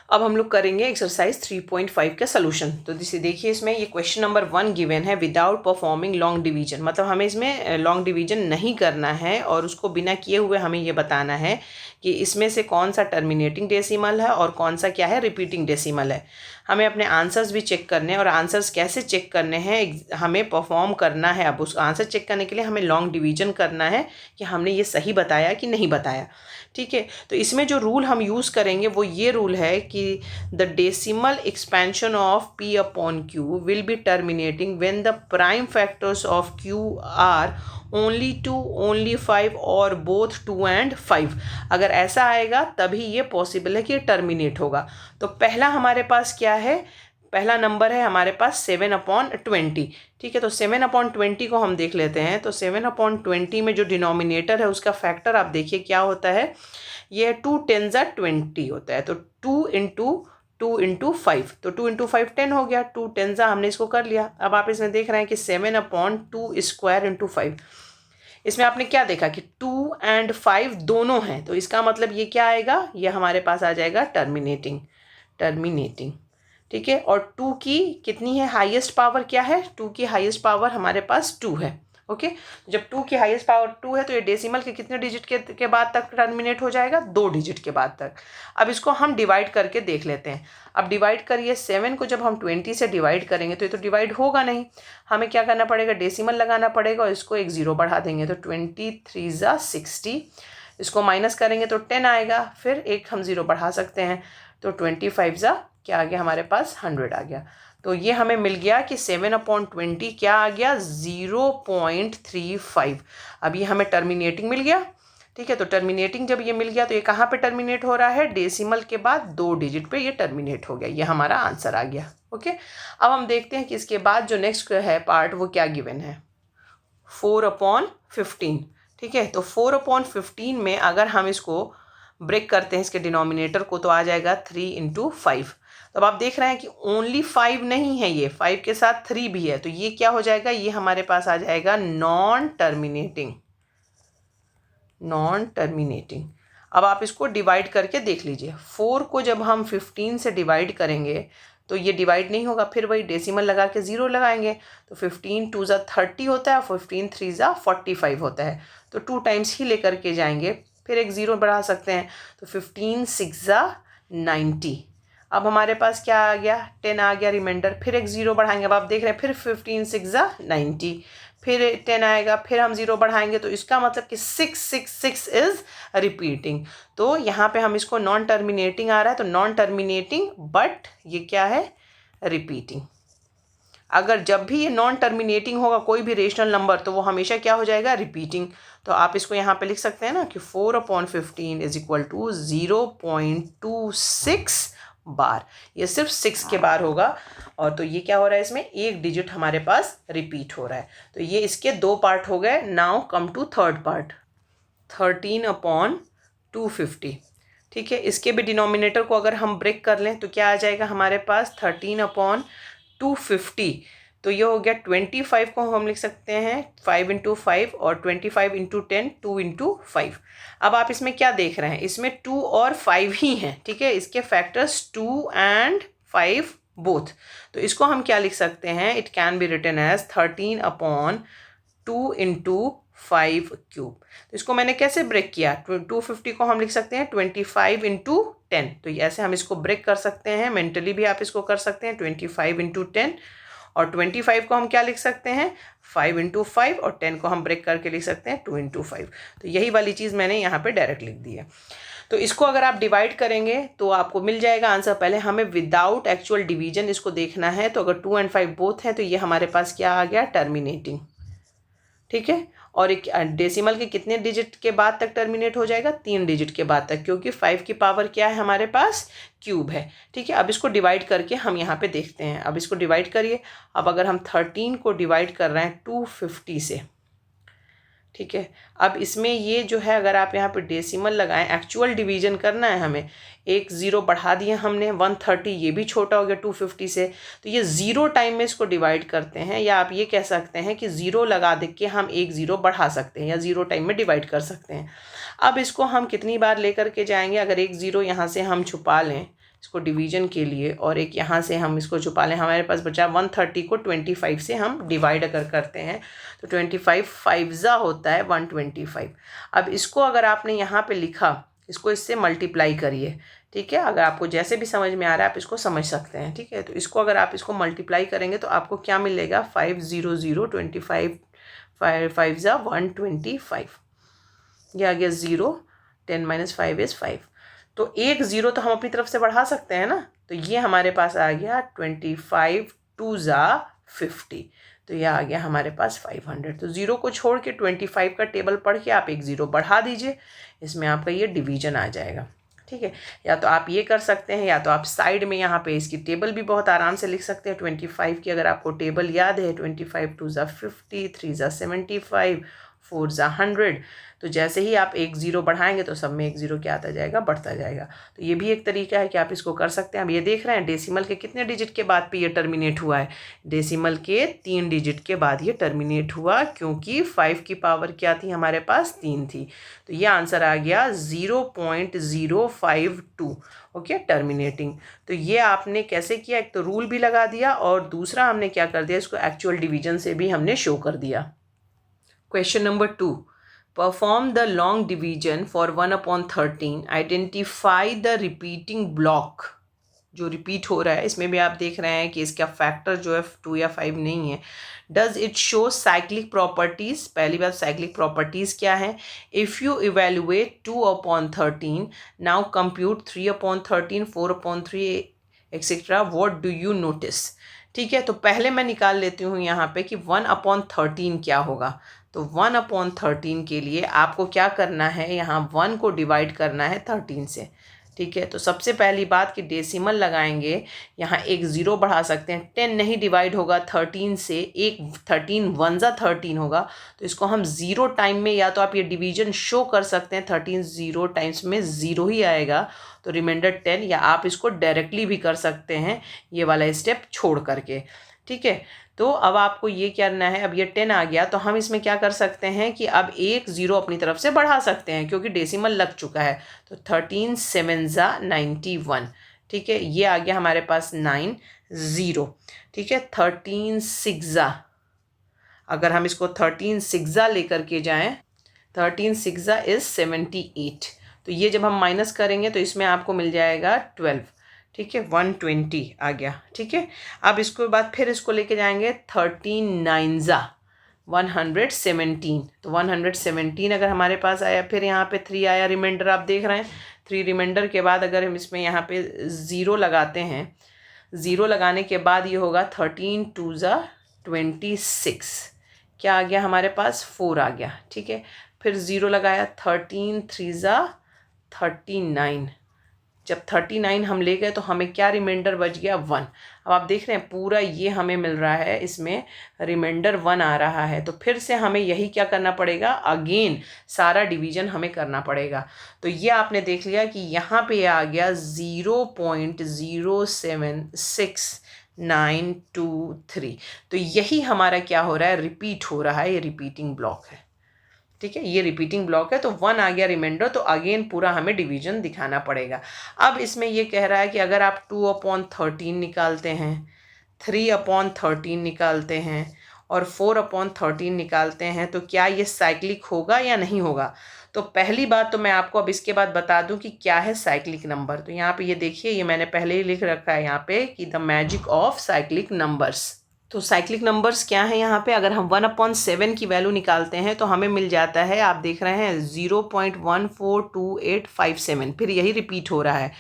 अब हम लोग करेंगे एक्सरसाइज 3.5 का सोल्यूशन। तो देखिए इसमें ये क्वेश्चन नंबर 1 गिवन है, विदाउट परफॉर्मिंग लॉन्ग डिवीजन। मतलब हमें इसमें लॉन्ग डिवीजन नहीं करना है और उसको बिना किए हुए हमें ये बताना है कि इसमें से कौन सा टर्मिनेटिंग डेसिमल है और कौन सा क्या है रिपीटिंग डेसिमल है। हमें अपने आंसर्स भी चेक करने हैं और आंसर्स कैसे चेक करने हैं हमें परफॉर्म करना है। अब उस आंसर चेक करने के लिए हमें लॉन्ग डिवीजन करना है कि हमने ये सही बताया कि नहीं बताया। ठीक है, तो इसमें जो रूल हम यूज़ करेंगे वो ये रूल है कि the decimal expansion of p upon q will be terminating when the prime factors of q are only 2, only 5 और बोथ 2 and 5। अगर ऐसा आएगा तभी ये पॉसिबल है कि ये टर्मिनेट होगा। तो पहला हमारे पास क्या है, पहला नंबर है हमारे पास 7/20। ठीक है, तो 7/20 को हम देख लेते हैं। तो 7/20 में जो डिनोमिनेटर है उसका फैक्टर आप देखिए क्या होता है, ये 2 10 20 होता है। तो 2 इंटू 5, तो 2 इंटू 5 10 हो गया। 2 10 हमने इसको कर लिया। अब आप इसमें देख रहे हैं कि 7/2 स्क्वायर इंटू 5। इसमें आपने क्या देखा कि 2 and 5 दोनों हैं, तो इसका मतलब ये क्या आएगा, ये हमारे पास आ जाएगा टर्मिनेटिंग। ठीक है, और 2 की कितनी है हाईएस्ट पावर, क्या है 2 की हाईएस्ट पावर हमारे पास 2 है। ओके, जब 2 की हाईएस्ट पावर 2 है तो ये डेसिमल के कितने डिजिट के बाद तक टर्मिनेट हो जाएगा, 2 डिजिट के बाद तक। अब इसको हम डिवाइड करके देख लेते हैं। अब डिवाइड करिए, 7 को जब हम 20 से डिवाइड करेंगे तो ये तो डिवाइड होगा नहीं, हमें क्या करना पड़ेगा, डेसिमल लगाना पड़ेगा और इसको एक 0 बढ़ा देंगे। तो 23 60, इसको माइनस करेंगे तो 10 आएगा, फिर एक हम 0 बढ़ा सकते हैं तो 25 क्या आ गया हमारे पास 100 आ गया। तो ये हमें मिल गया कि 7/20 क्या आ गया 0.35। अब ये हमें टर्मिनेटिंग मिल गया। ठीक है, तो टर्मिनेटिंग जब ये मिल गया तो ये कहाँ पे टर्मिनेट हो रहा है, डेसिमल के बाद 2 डिजिट पे ये टर्मिनेट हो गया। ये हमारा आंसर आ गया। ओके, अब हम देखते हैं कि इसके बाद जो नेक्स्ट है पार्ट वो क्या गिवन है, 4/15। ठीक है, तो 4/15 में अगर हम इसको ब्रेक करते हैं इसके डिनोमिनेटर को तो आ जाएगा 3 इंटू 5। तो अब आप देख रहे हैं कि ओनली 5 नहीं है, ये 5 के साथ 3 भी है, तो ये क्या हो जाएगा, ये हमारे पास आ जाएगा नॉन टर्मिनेटिंग। अब आप इसको डिवाइड करके देख लीजिए। 4 को जब हम 15 से डिवाइड करेंगे तो ये डिवाइड नहीं होगा, फिर वही डेसिमल लगा के 0 लगाएंगे। तो 15 2 30 होता है, 15 3 45 होता है। तो 2 टाइम्स ही लेकर के जाएंगे, फिर एक 0 बढ़ा सकते हैं। तो 15 6 90। अब हमारे पास क्या आ गया, 10 आ गया रिमाइंडर, फिर एक 0 बढ़ाएंगे। अब आप देख रहे हैं फिर 15 6 90, फिर 10 आएगा, फिर हम 0 बढ़ाएंगे। तो इसका मतलब कि 666 इज रिपीटिंग। तो यहाँ पे हम इसको नॉन टर्मिनेटिंग आ रहा है, तो नॉन टर्मिनेटिंग बट ये क्या है रिपीटिंग। अगर जब भी ये नॉन टर्मिनेटिंग होगा कोई भी रेशनल नंबर तो वो हमेशा क्या हो जाएगा रिपीटिंग। तो आप इसको यहाँ पे लिख सकते हैं ना कि 4/15 इज इक्वल टू 0.26 बार। ये सिर्फ 6 के बार होगा। और तो ये क्या हो रहा है, इसमें एक डिजिट हमारे पास रिपीट हो रहा है। तो ये इसके 2 पार्ट हो गए। Now come to third part, 13/250। ठीक है, इसके भी डिनोमिनेटर को अगर हम ब्रेक कर लें तो क्या आ जाएगा हमारे पास 13/250। तो ये हो गया 25 को हम लिख सकते हैं 5 इंटू 5 और 25 इंटू 10 2 इंटू 5। अब आप इसमें क्या देख रहे हैं, इसमें 2 और 5 ही हैं। ठीक है, इसके फैक्टर्स 2 and 5 बोथ। तो इसको हम क्या लिख सकते हैं, it can be written as 13/2 into 5 cube. तो इसको मैंने कैसे ब्रेक किया, 250 को हम लिख सकते हैं 25 इंटू 10। तो ऐसे हम इसको ब्रेक कर सकते हैं, मेंटली भी आप इसको कर सकते हैं 25 इंटू 10। और 25 को हम क्या लिख सकते हैं 5 इंटू 5 और 10 को हम ब्रेक करके लिख सकते हैं 2 इंटू 5। तो यही वाली चीज़ मैंने यहाँ पे डायरेक्ट लिख दी है। तो इसको अगर आप डिवाइड करेंगे तो आपको मिल जाएगा आंसर। पहले हमें विदाउट एक्चुअल डिवीजन इसको देखना है। तो अगर 2 and 5 बोथ हैं तो ये हमारे पास क्या आ गया टर्मिनेटिंग। ठीक है, और एक डेसिमल के कितने डिजिट के बाद तक टर्मिनेट हो जाएगा, 3 डिजिट के बाद तक, क्योंकि 5 की पावर क्या है हमारे पास क्यूब है। ठीक है, अब इसको डिवाइड करके हम यहाँ पे देखते हैं। अब इसको डिवाइड करिए। अब अगर हम 13 को डिवाइड कर रहे हैं 250 से, ठीक है, अब इसमें ये जो है अगर आप यहाँ पे डेसिमल लगाएं, एक्चुअल डिवीजन करना है हमें, एक 0 बढ़ा दिए हमने 130, ये भी छोटा हो गया 250 से। तो ये 0 टाइम में इसको डिवाइड करते हैं, या आप ये कह सकते हैं कि 0 लगा दे के हम एक 0 बढ़ा सकते हैं या 0 टाइम में डिवाइड कर सकते हैं। अब इसको हम कितनी बार लेकर के जाएंगे, अगर एक 0 यहाँ से हम छुपा लें, इसको डिवीजन के लिए, और एक यहाँ से हम इसको छुपा लें। हमारे पास बचा 130 को 25 से हम डिवाइड अगर करते हैं तो 25 5 होता है 125। अब इसको अगर आपने यहाँ पे लिखा, इसको इससे मल्टीप्लाई करिए, ठीक है। अगर आपको जैसे भी समझ में आ रहा है आप इसको समझ सकते हैं, ठीक है। तो इसको अगर आप इसको मल्टीप्लाई करेंगे तो आपको क्या मिलेगा, 500 25 5 125, ये आ गया 0, 10 - 5 = 5। तो एक 0 तो हम अपनी तरफ से बढ़ा सकते हैं ना, तो ये हमारे पास आ गया 25 2 50, तो यह आ गया हमारे पास 500। तो 0 को छोड़ के 25 का टेबल पढ़ के आप एक 0 बढ़ा दीजिए, इसमें आपका ये डिवीजन आ जाएगा, ठीक है। या तो आप ये कर सकते हैं, या तो आप साइड में यहाँ पे इसकी टेबल भी बहुत आराम से लिख सकते हैं। 25 की अगर आपको टेबल याद है, 25 2 50, 3 75, 4 100, तो जैसे ही आप एक 0 बढ़ाएंगे तो सब में एक 0 क्या आता जाएगा, बढ़ता जाएगा। तो ये भी एक तरीका है कि आप इसको कर सकते हैं। अब ये देख रहे हैं डेसिमल के कितने डिजिट के बाद पे ये टर्मिनेट हुआ है, डेसिमल के 3 डिजिट के बाद ये टर्मिनेट हुआ, क्योंकि 5 की पावर क्या थी हमारे पास, 3 थी। तो ये आंसर आ गया 0.052, ओके, टर्मिनेटिंग। तो ये आपने कैसे किया, एक तो रूल भी लगा दिया और दूसरा हमने क्या कर दिया, इसको एक्चुअल डिवीजन से भी हमने शो कर दिया। Question number 2, perform the long division for 1/13, identify the repeating block। जो रिपीट हो रहा है इसमें भी आप देख रहे हैं कि इसका फैक्टर जो है 2 या 5 नहीं है। Does it show cyclic properties, पहली बात साइक्लिक प्रॉपर्टीज क्या है। If you evaluate 2/13, now compute 3/13, 4/3 etcetera, what do you notice. ठीक है, तो पहले मैं निकाल लेती हूँ यहाँ पे कि 1/13 क्या होगा। तो 1/13 के लिए आपको क्या करना है, यहाँ 1 को डिवाइड करना है 13 से, ठीक है। तो सबसे पहली बात कि डेसिमल लगाएंगे, यहाँ एक 0 बढ़ा सकते हैं। 10 नहीं डिवाइड होगा 13 से, एक 13 1 ज़ा 13 होगा, तो इसको हम 0 टाइम में, या तो आप ये डिवीजन शो कर सकते हैं, 13 0 टाइम्स में 0 ही आएगा, तो रिमाइंडर 10, या आप इसको डायरेक्टली भी कर सकते हैं ये वाला स्टेप छोड़ करके, ठीक है। तो अब आपको ये करना है, अब ये 10 आ गया तो हम इसमें क्या कर सकते हैं कि अब एक 0 अपनी तरफ से बढ़ा सकते हैं, क्योंकि डेसिमल लग चुका है। तो 13 7 ज़ा 91, ठीक है, ये आ गया हमारे पास 90, ठीक है। 13 6 ज़ा, अगर हम इसको 13 6 ज़ा लेकर के जाएं, 13 6 ज़ा इज़ 78, तो ये जब हम माइनस करेंगे तो इसमें आपको मिल जाएगा 12, ठीक है, 120 आ गया, ठीक है। अब इसके बाद फिर इसको लेके जाएंगे 13 9 ज़ा 117, तो 117 अगर हमारे पास आया, फिर यहाँ पे 3 आया, रिमाइंडर आप देख रहे हैं 3, रिमाइंडर के बाद अगर हम इसमें यहाँ पे 0 लगाते हैं, 0 लगाने के बाद ये होगा 13 2 ज़ा 26, क्या आ गया हमारे पास 4 आ गया, ठीक है। फिर 0 लगाया, 13 3 ज़ा 39, जब 39 हम ले गए तो हमें क्या रिमाइंडर बच गया 1। अब आप देख रहे हैं पूरा ये हमें मिल रहा है, इसमें रिमाइंडर 1 आ रहा है, तो फिर से हमें यही क्या करना पड़ेगा, अगेन सारा डिवीजन हमें करना पड़ेगा। तो ये आपने देख लिया कि यहाँ पे आ गया 0.076923, तो यही हमारा क्या हो रहा है, रिपीट हो रहा है, ये रिपीटिंग ब्लॉक है, ठीक है, ये रिपीटिंग ब्लॉक है। तो 1 आ गया रिमाइंडर, तो अगेन पूरा हमें डिवीजन दिखाना पड़ेगा। अब इसमें ये कह रहा है कि अगर आप 2/13 निकालते हैं, 3/13 निकालते हैं और 4/13 निकालते हैं, तो क्या ये साइक्लिक होगा या नहीं होगा। तो पहली बात तो मैं आपको अब इसके बाद बता दूं कि क्या है साइक्लिक नंबर। तो यहाँ पे ये देखिए, ये मैंने पहले ही लिख रखा है यहाँ पे कि the magic of cyclic numbers. तो साइक्लिक नंबर्स क्या है, यहाँ पे अगर हम 1/7 की वैल्यू निकालते हैं तो हमें मिल जाता है, आप देख रहे हैं 0.142857, फिर यही रिपीट हो रहा है,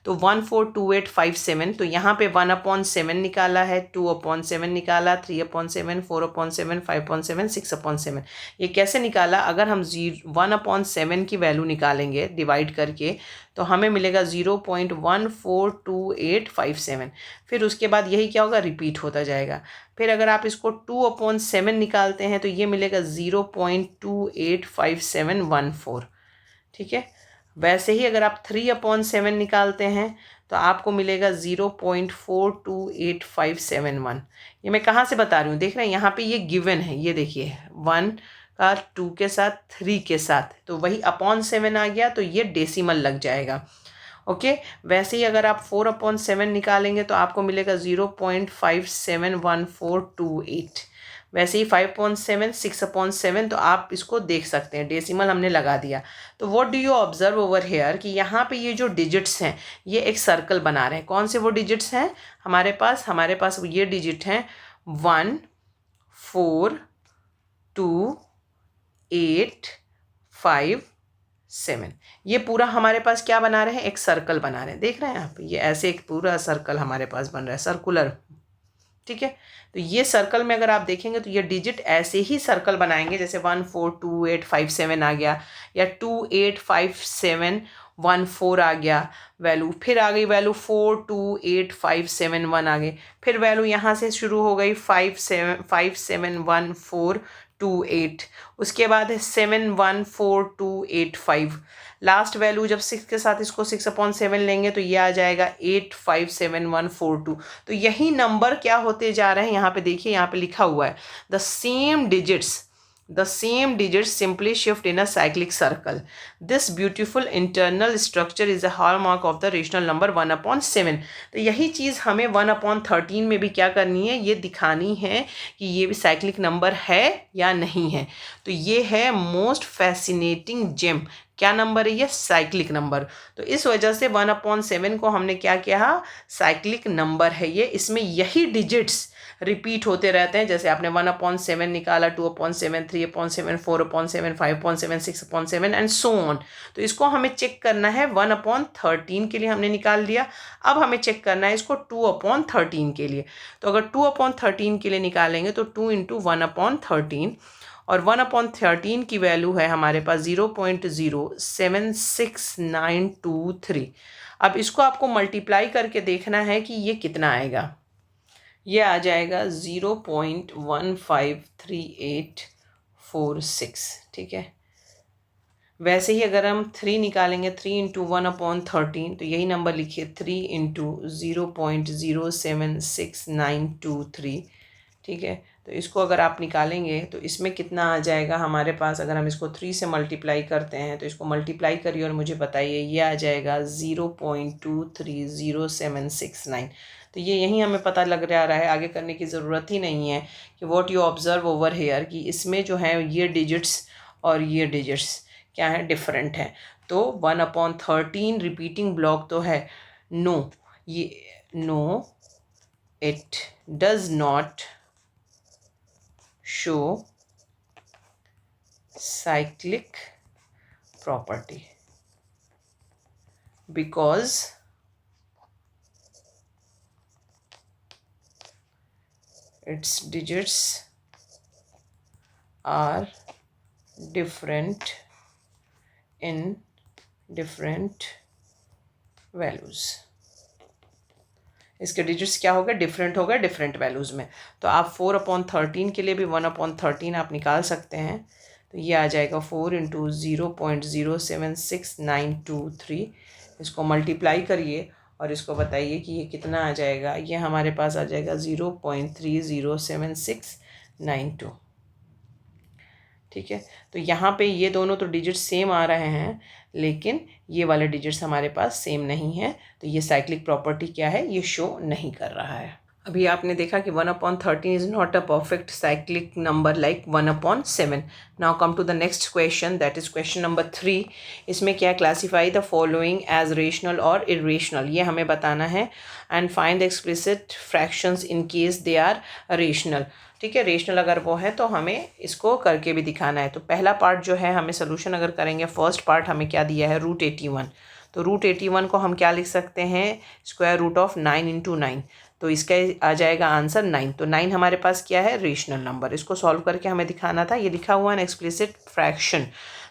तो 142857। तो यहाँ पे 1/7 निकाला है, 2/7 निकाला, 3/7, 4/7, 5/7, 6/7। ये कैसे निकाला, अगर हम 1/7 की वैल्यू निकालेंगे डिवाइड करके तो हमें मिलेगा 0.142857, फिर उसके बाद यही क्या होगा, रिपीट होता जाएगा। फिर अगर आप इसको 2/7 निकालते हैं तो ये मिलेगा 0.285714, ठीक है। वैसे ही अगर आप 3/7 निकालते हैं तो आपको मिलेगा 0.428571। ये मैं कहाँ से बता रही हूँ, देख रहे हैं यहाँ पे ये गिवन है, ये देखिए 1 का 2 के साथ 3 के साथ, तो वही 7 आ गया, तो ये डेसिमल लग जाएगा। ओके। वैसे ही अगर आप 4/7 निकालेंगे तो आपको मिलेगा 0.571428। वैसे ही 5/7 6/7, तो आप इसको देख सकते हैं, डेसिमल हमने लगा दिया। तो what do you observe over here कि यहाँ पे ये जो डिजिट्स हैं ये एक सर्कल बना रहे हैं। कौन से वो डिजिट्स हैं हमारे पास ये डिजिट हैं 1 4 2 8 5 7। ये पूरा हमारे पास क्या बना रहे हैं, एक सर्कल बना रहे हैं। देख रहे हैं आप, ये ऐसे एक पूरा सर्कल हमारे पास बन रहा है, सर्कुलर। ठीक है, तो ये सर्कल में अगर आप देखेंगे तो ये डिजिट ऐसे ही सर्कल बनाएंगे, जैसे 1 4 2 8 5 7 आ गया, या 2 8 5 7 1 4 आ गया वैल्यू, फिर आ गई वैल्यू 4 2 8 5 7 1 आ गई, फिर वैल्यू यहाँ से शुरू हो गई 5 7 1 4 2 8, उसके बाद है 7 1 4 2 8 5, लास्ट वैल्यू जब 6 के साथ इसको 6/7 लेंगे तो ये आ जाएगा 8 5 7 1 4 2। तो यही नंबर क्या होते जा रहे हैं, यहाँ पे देखिए, यहाँ पे लिखा हुआ है the same digits simply shift in a cyclic circle. This beautiful internal structure is a hallmark of the rational number 1/7. तो यही चीज़ हमें 1/13 में भी क्या करनी है, ये दिखानी है कि ये भी साइक्लिक नंबर है या नहीं है। तो ये है मोस्ट फैसिनेटिंग जेम। क्या नंबर है ये, साइक्लिक नंबर। तो इस वजह से 1/7 को हमने क्या किया, साइक्लिक नंबर है ये। इसमें यही डिजिट्स रिपीट होते रहते हैं, जैसे आपने 1/7 निकाला, 2/7 3/7 4/7 5/7 6/7 एंड सो ऑन। तो इसको हमें चेक करना है, 1/13 के लिए हमने निकाल दिया, अब हमें चेक करना है इसको 2/13 के लिए। तो अगर 2/13 के लिए निकालेंगे तो 2 × 1/13, और 1/13 की वैल्यू है हमारे पास 0.076923। अब इसको आपको मल्टीप्लाई करके देखना है कि ये कितना आएगा। ये आ जाएगा 0.153846। ठीक है, वैसे ही अगर हम 3 निकालेंगे, 3 × 1/13, तो यही नंबर लिखिए 3 × 0.0766923। ठीक है, तो इसको अगर आप निकालेंगे तो इसमें कितना आ जाएगा हमारे पास, अगर हम इसको 3 से मल्टीप्लाई करते हैं तो इसको मल्टीप्लाई करिए और मुझे बताइए, ये आ जाएगा 0.230769। तो ये यहीं हमें पता लग रहा है, आगे करने की ज़रूरत ही नहीं है कि what you observe over here, कि इसमें जो है ये डिजिट्स और ये डिजिट्स क्या है, डिफरेंट है। तो 1/13 रिपीटिंग ब्लॉक तो है, नो, ये no it does not show cyclic property because its digits are different in different values। इसके डिजिट्स क्या हो गए, डिफरेंट हो गए डिफरेंट वैल्यूज़ में। तो आप 4/13 के लिए भी 1/13 आप निकाल सकते हैं। तो ये आ जाएगा 4 × 0.076923। इसको मल्टीप्लाई करिए और इसको बताइए कि ये कितना आ जाएगा। ये हमारे पास आ जाएगा 0.307692। ठीक है, तो यहाँ पे ये दोनों तो डिजिट सेम आ रहे हैं, लेकिन ये वाले डिजिट्स हमारे पास सेम नहीं है। तो ये साइक्लिक प्रॉपर्टी क्या है, ये शो नहीं कर रहा है। अभी आपने देखा कि 1/13 is not a perfect cyclic number like 1/7। Now come to the next question, that is question number 3। इसमें क्या, classify the following as rational और इरेशनल, ये हमें बताना है। And find the explicit fractions in case they are rational. ठीक है, rational अगर वो है तो हमें इसको करके भी दिखाना है। तो पहला पार्ट जो है, हमें सोल्यूशन अगर करेंगे, फर्स्ट पार्ट हमें क्या दिया है, √81। तो √81 को हम क्या लिख सकते हैं, √9 × 9। तो इसका आ जाएगा आंसर 9। तो 9 हमारे पास क्या है, रेशनल नंबर। इसको सॉल्व करके हमें दिखाना था, ये लिखा हुआ है एक्सप्लिसिट फ्रैक्शन।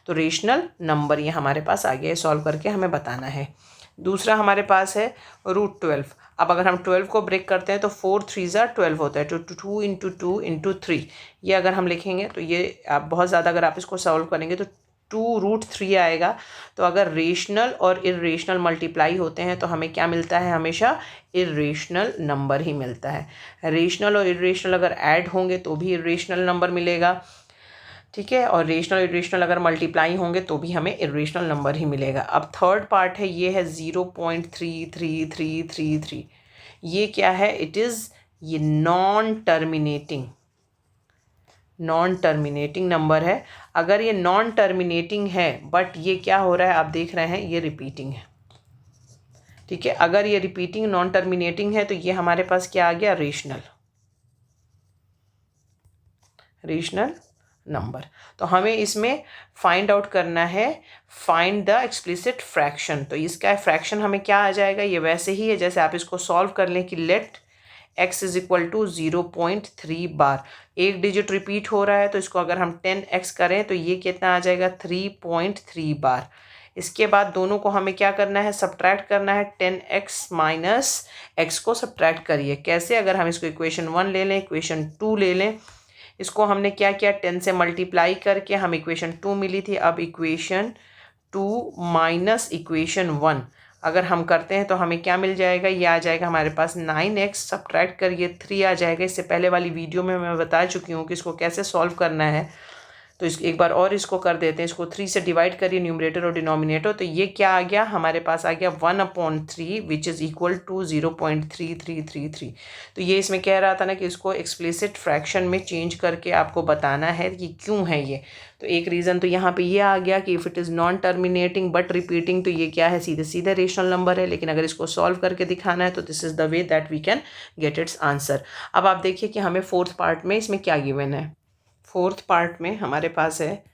तो रेशनल नंबर ये हमारे पास आ गया, सॉल्व करके हमें बताना है। दूसरा हमारे पास है √12। अब अगर हम 12 को ब्रेक करते हैं तो 4 3 12 होता है। तो 2 × 2 × 3, ये अगर हम लिखेंगे तो ये आप बहुत ज़्यादा अगर आप इसको सॉल्व करेंगे तो 2√3 आएगा। तो अगर रेशनल और इरेशनल मल्टीप्लाई होते हैं तो हमें क्या मिलता है, हमेशा इरेशनल नंबर ही मिलता है। रेशनल और इरेशनल अगर ऐड होंगे तो भी इरेशनल नंबर मिलेगा। ठीक है, और रेशनल इरेशनल अगर मल्टीप्लाई होंगे तो भी हमें इरेशनल नंबर ही मिलेगा। अब थर्ड पार्ट है, ये है 0.33333। ये क्या है? इट इज़ ये नॉन टर्मिनेटिंग नंबर है। अगर ये नॉन टर्मिनेटिंग है बट ये क्या हो रहा है, आप देख रहे हैं ये रिपीटिंग है। ठीक है, अगर ये रिपीटिंग नॉन टर्मिनेटिंग है तो ये हमारे पास क्या आ गया? Rational number. तो हमें इसमें फाइंड आउट करना है, फाइंड द एक्सप्लिसिट फ्रैक्शन। तो इसका फ्रैक्शन हमें क्या आ जाएगा? ये वैसे ही है जैसे आप इसको सॉल्व कर लें कि let x is equal to 0.3 bar. एक डिजिट रिपीट हो रहा है तो इसको अगर हम 10x करें तो ये कितना आ जाएगा? 3.3 बार। इसके बाद दोनों को हमें क्या करना है? सब्ट्रैक्ट करना है। 10x माइनस x को सब्ट्रैक्ट करिए। कैसे? अगर हम इसको इक्वेशन 1 ले लें, इक्वेशन 2 ले लें, इसको हमने क्या किया? 10 से मल्टीप्लाई करके हम इक्वेशन 2 मिली थी। अब इक्वेशन 2 माइनस इक्वेशन 1 अगर हम करते हैं तो हमें क्या मिल जाएगा? ये आ जाएगा हमारे पास 9x, सब्ट्रैक्ट करिए 3 आ जाएगा। इससे पहले वाली वीडियो में मैं बता चुकी हूँ कि इसको कैसे सॉल्व करना है। तो इस एक बार और इसको कर देते हैं। इसको 3 से डिवाइड करिए न्यूमरेटर और डिनोमिनेटर। तो ये क्या आ गया? हमारे पास आ गया 1/3 विच इज़ इक्वल टू 0.3333। तो ये इसमें कह रहा था ना कि इसको एक्सप्लिसिट फ्रैक्शन में चेंज करके आपको बताना है कि क्यों है ये। तो एक रीज़न तो यहाँ पे ये आ गया कि if it is non terminating but repeating, तो ये क्या है? सीधे सीधे रेशनल नंबर है। लेकिन अगर इसको सॉल्व करके दिखाना है तो this is the way that we can get its answer. अब आप देखिए कि हमें फोर्थ पार्ट में इसमें क्या गिवन है। फोर्थ पार्ट में हमारे पास है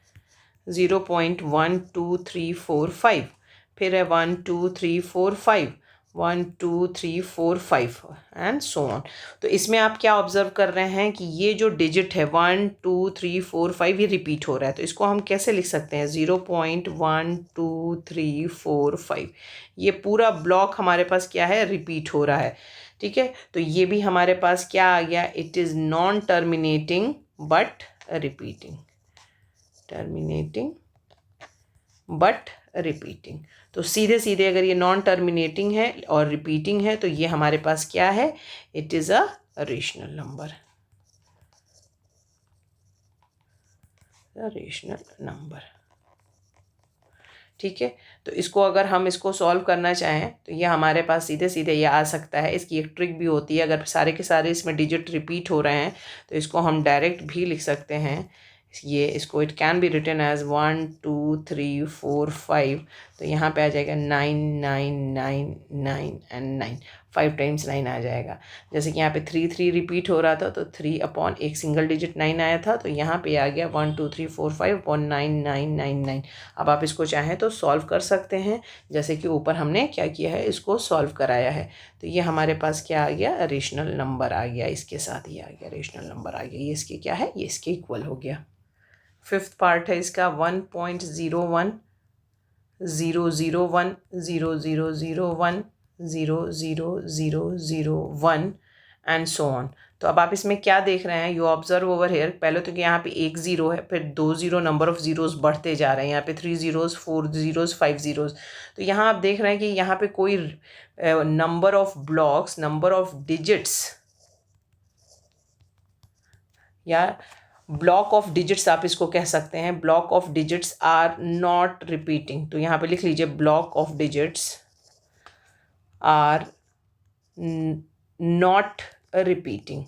0.12345, फिर है 12345, 12345 एंड सो ऑन। तो इसमें आप क्या ऑब्जर्व कर रहे हैं कि ये जो डिजिट है 12345 ये रिपीट हो रहा है। तो इसको हम कैसे लिख सकते हैं? 0.12345, ये पूरा ब्लॉक हमारे पास क्या है? रिपीट हो रहा है। ठीक है, तो ये भी हमारे पास क्या आ गया? It is non terminating but repeating, terminating but repeating. तो सीधे सीधे अगर ये नॉन टर्मिनेटिंग है और रिपीटिंग है तो ये हमारे पास क्या है? It is a rational number, rational number. ठीक है, तो इसको अगर हम इसको सॉल्व करना चाहें तो ये हमारे पास सीधे सीधे ये आ सकता है। इसकी एक ट्रिक भी होती है, अगर सारे के सारे इसमें डिजिट रिपीट हो रहे हैं तो इसको हम डायरेक्ट भी लिख सकते हैं। ये इसको it can be written as 1 2 3 4 5। तो यहाँ पे आ जाएगा 9 9 9 9 एंड 9, 5 टाइम्स 9 आ जाएगा। जैसे कि यहाँ पे 3 3 रिपीट हो रहा था तो 3 अपॉन एक सिंगल डिजिट 9 आया था, तो यहाँ पे आ गया 1 2 3 4 5 अपॉन 9 9 9 9। अब आप इसको चाहें तो सॉल्व कर सकते हैं, जैसे कि ऊपर हमने क्या किया है, इसको सॉल्व कराया है। तो ये हमारे पास क्या आ गया? रेशनल नंबर आ गया। इसके साथ ये आ गया, रेशनल नंबर आ गया। ये इसके क्या है? ये इसके इक्वल हो गया। फिफ्थ पार्ट है इसका 1.01 001 0001 00001 एंड सो ऑन। तो अब आप इसमें क्या देख रहे हैं? You observe over here. पहले तो कि यहाँ पे एक ज़ीरो है, फिर 2 ज़ीरो, नंबर ऑफ़ ज़ीरोज़ बढ़ते जा रहे हैं। यहाँ पे 3 ज़ीरोज़ 4 ज़ीरोज़ 5 ज़ीरोज़। तो यहाँ आप देख रहे हैं कि यहाँ पे कोई number of blocks, number of digits या ब्लॉक ऑफ डिजिट्स आप इसको कह सकते हैं, block of digits are not repeating. तो यहाँ पे लिख लीजिए block of digits are not repeating.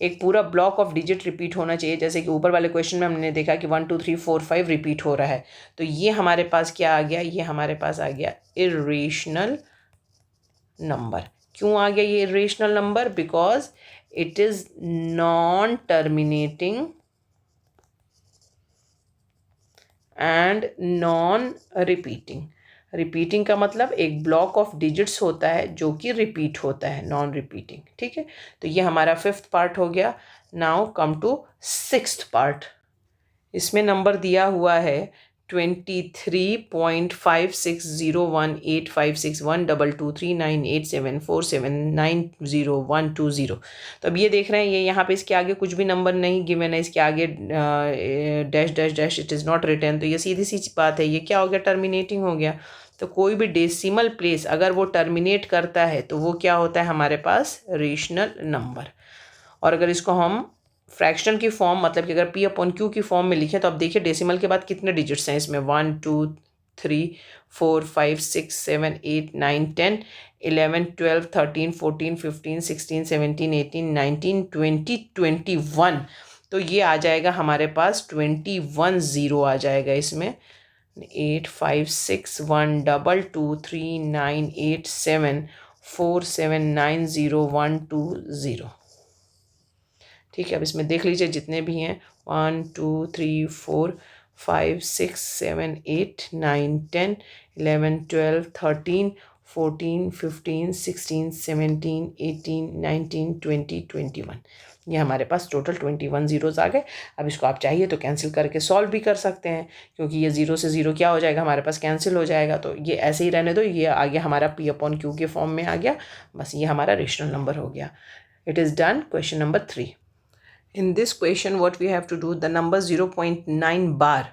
एक पूरा ब्लॉक ऑफ डिजिट रिपीट होना चाहिए, जैसे कि ऊपर वाले क्वेश्चन में हमने देखा कि 1 2 3 4 5 रिपीट हो रहा है। तो ये हमारे पास क्या आ गया? ये हमारे पास आ गया इरेशनल नंबर। क्यों आ गया ये irrational number? Because it is non terminating and non repeating. Repeating का मतलब एक ब्लॉक ऑफ डिजिट्स होता है जो कि रिपीट होता है, नॉन रिपीटिंग। ठीक है, तो ये हमारा फिफ्थ पार्ट हो गया। Now come to sixth part. इसमें नंबर दिया हुआ है 23.56018561223987479012 तो अब ये देख रहे हैं, ये यहाँ पे इसके आगे कुछ भी नंबर नहीं गिवन है, इसके आगे dash dash dash it is not written. तो ये सीधी सी बात है, ये क्या हो गया? टर्मिनेटिंग हो गया। तो कोई भी डेसिमल प्लेस अगर वो टर्मिनेट करता है तो वो क्या होता है? हमारे पास रेशनल नंबर। और अगर इसको हम फ्रैक्शनल की फॉर्म मतलब कि अगर P/Q की फॉर्म में लिखे तो अब देखिए डेसिमल के बाद कितने डिजिट्स हैं इसमें, 1 2 3 4 5 6 7 8 9 10 11 12 13 14 15 16 17 18 19 20 21। तो ये आ जाएगा हमारे पास 21 0 आ जाएगा इसमें। 8 5 6 1 2 2 3 9 8 7 4 7 9 0 1 2 0। ठीक है, अब इसमें देख लीजिए जितने भी हैं 1 2 3 4 5 6 7 8 9 10 11 12 13 14 15 16 17 18 19 20 21। ये हमारे पास टोटल 21 ज़ीरोज़ आ गए। अब इसको आप चाहिए तो कैंसिल करके सॉल्व भी कर सकते हैं, क्योंकि ये ज़ीरो से ज़ीरो क्या हो जाएगा हमारे पास, कैंसिल हो जाएगा। तो ये ऐसे ही रहने दो, ये आ गया हमारा P/Q के फॉर्म में आ गया, बस ये हमारा रेशनल नंबर हो गया। It is done. Question number 3। In this question, what we have to do, the number 0.9 bar,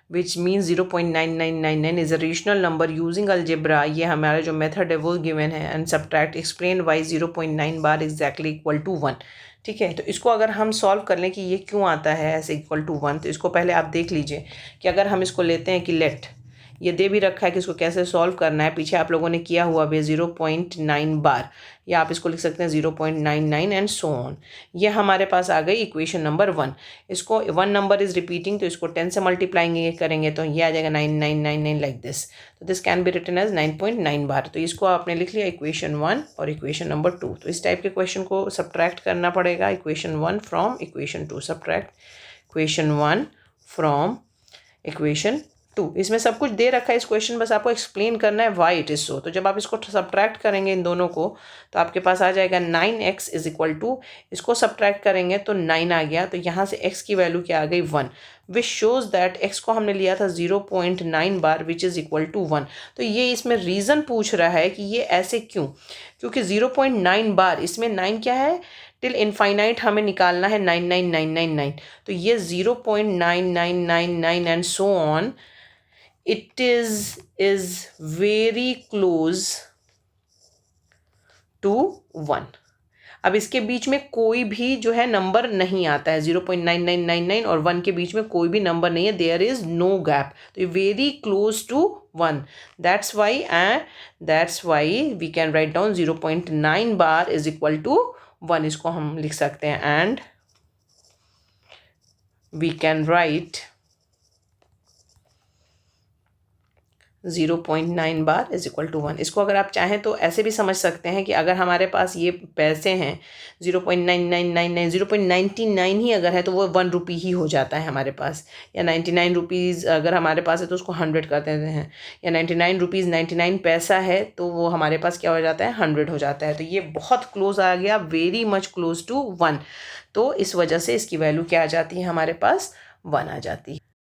which means 0.9999 is a rational number using algebra. ये हमारा जो मेथड है वो गिवन है, and subtract explain why 0.9 bar exactly equal to 1। ठीक है, तो इसको अगर हम सॉल्व कर लें कि ये क्यों आता है ऐसे इक्वल टू 1, तो इसको पहले आप देख लीजिए कि अगर हम इसको लेते हैं कि लेट, ये दे भी रखा है कि इसको कैसे सॉल्व करना है, पीछे आप लोगों ने किया हुआ भी 0.9 बार, या आप इसको लिख सकते हैं 0.99 एंड सो ऑन। ये हमारे पास आ गई इक्वेशन नंबर 1। इसको 1 नंबर इज़ रिपीटिंग, तो इसको 10 से मल्टीप्लाइंग करेंगे तो ये आ जाएगा 9999 लाइक दिस। तो this can be written as 9.9 bar. तो इसको आपने लिख लिया इक्वेशन 1 और इक्वेशन नंबर 2। तो इस टाइप के क्वेश्चन को सब्ट्रैक्ट करना पड़ेगा, equation 1 from equation 2। Subtract equation 1 from equation 2। इसमें सब कुछ दे रखा है इस क्वेश्चन, बस आपको एक्सप्लेन करना है वाई इट इज़ सो। तो जब आप इसको सब्ट्रैक्ट करेंगे इन दोनों को तो आपके पास आ जाएगा 9x इज इक्वल टू, इसको सब्ट्रैक्ट करेंगे तो 9 आ गया, तो यहाँ से x की वैल्यू क्या आ गई 1, विच शोज़ दैट x को हमने लिया था 0.9 बार विच इज़ इक्वल टू 1। तो ये इसमें रीज़न पूछ रहा है कि ये ऐसे क्यों, क्योंकि 0.9 बार, इसमें 9 क्या है, टिल इनफाइनाइट हमें निकालना है 99999। तो ये 0.9999 and so on, it is very close to 1। अब इसके बीच में कोई भी जो है नंबर नहीं आता है, 0.9999 और 1 के बीच में कोई भी नंबर नहीं है, देयर इज नो गैप। तो ये very close to 1, that's why we can write down 0.9 bar is equal to 1। इसको हम लिख सकते हैं and we can write 0.9 bar is equal to 1। इसको अगर आप चाहें तो ऐसे भी समझ सकते हैं कि अगर हमारे पास ये पैसे हैं 0.9999, 0.99 ही अगर है तो वो 1 रुपी ही हो जाता है हमारे पास, या 99 रुपीज़ अगर हमारे पास है तो उसको 100 कर देते हैं, या 99 रुपीज़ 99 पैसा है तो वो हमारे पास क्या हो जाता है 100 हो जाता है। तो ये बहुत क्लोज आ गया, वेरी मच क्लोज टू 1। तो इस वजह से इसकी वैल्यू क्या आ जाती है हमारे पास 1 आ जाती है।